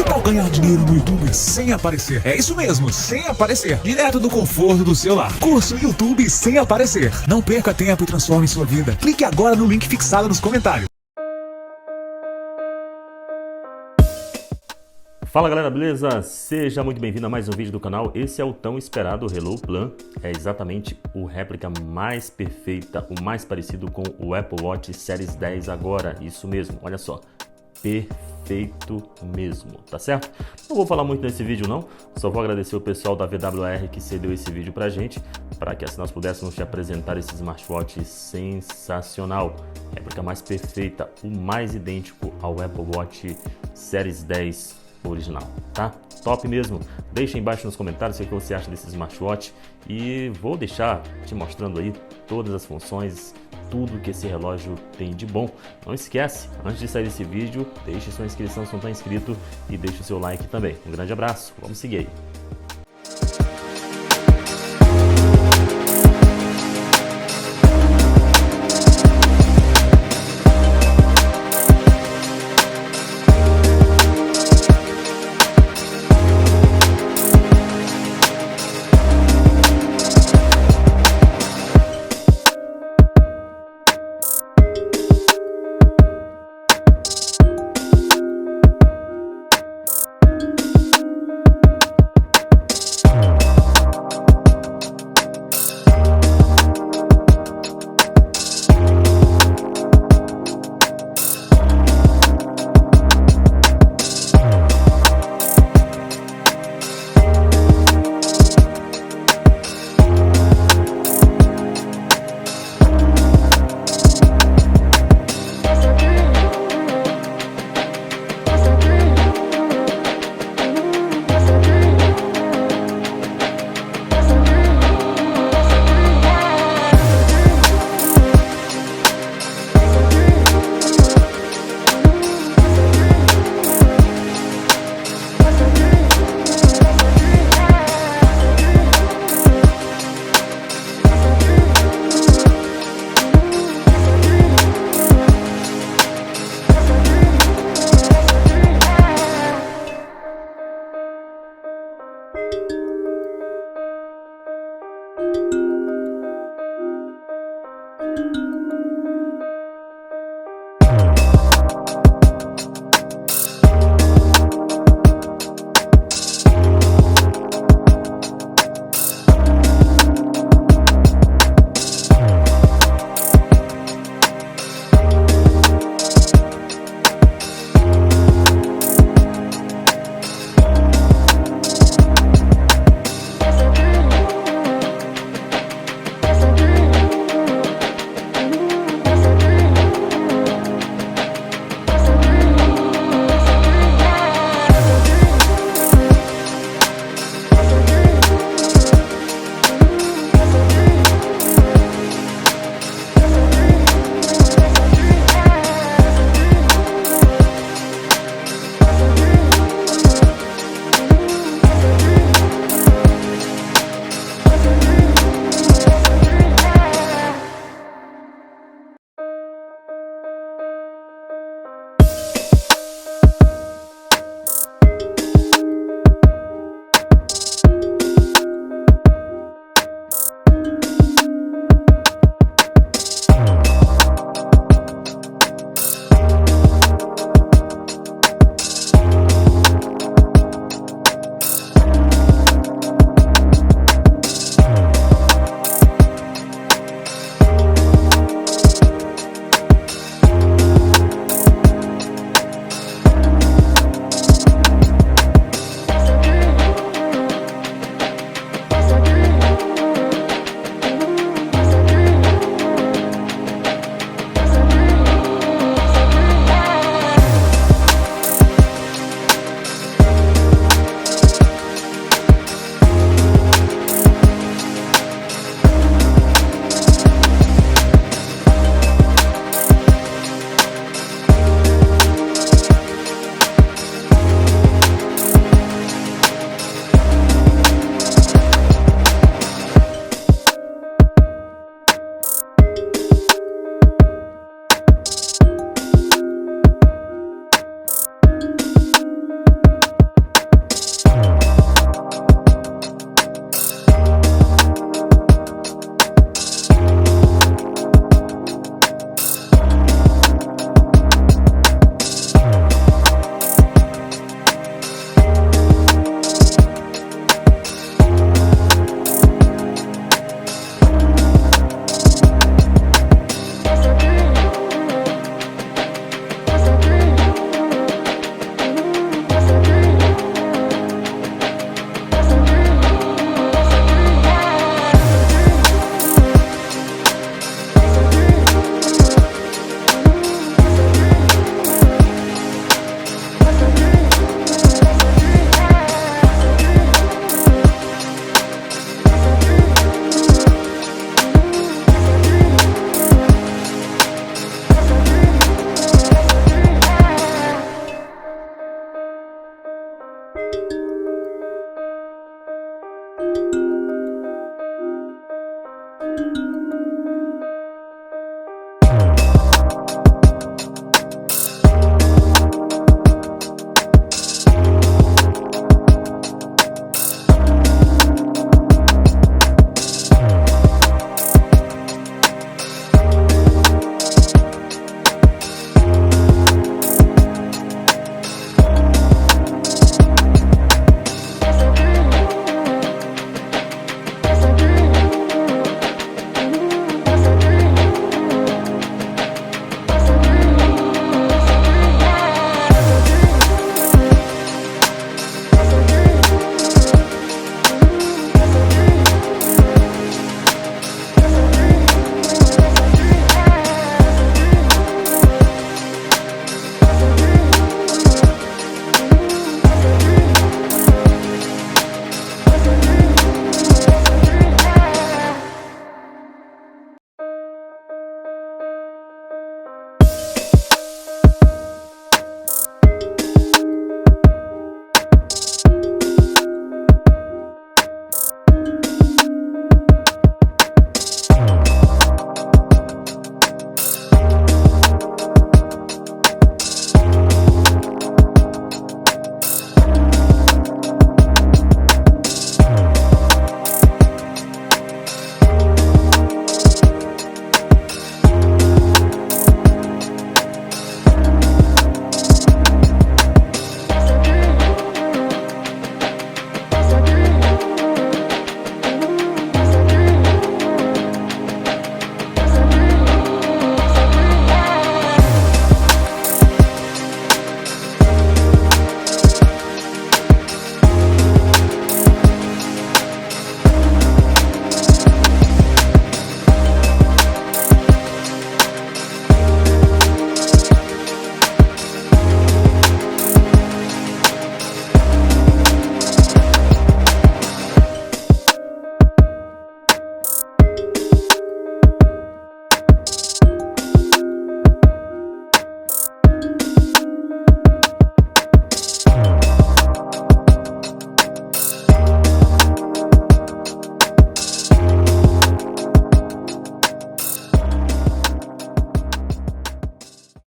Que tal ganhar dinheiro no YouTube sem aparecer? É isso mesmo, sem aparecer. Direto do conforto do seu lar. Curso YouTube sem aparecer. Não perca tempo e transforme sua vida. Clique agora no link fixado nos comentários. Fala galera, beleza? Seja muito bem-vindo a mais um vídeo do canal. Esse é o tão esperado Hello Plum. É exatamente o réplica mais perfeita, o mais parecido com o Apple Watch Series 10 agora. Isso mesmo, olha só. Perfeito mesmo, tá certo? Não vou falar muito nesse vídeo não, só vou agradecer o pessoal da VWAR que cedeu esse vídeo pra gente, para que assim nós pudéssemos te apresentar esse smartwatch sensacional. Réplica mais perfeita, o mais idêntico ao Apple Watch Series 10 original, tá? Top mesmo. Deixa aí embaixo nos comentários o que você acha desse smartwatch e vou deixar te mostrando aí todas as funções, tudo que esse relógio tem de bom. Não esquece, antes de sair desse vídeo, deixe sua inscrição se não está inscrito e deixe o seu like também. Um grande abraço, vamos seguir aí.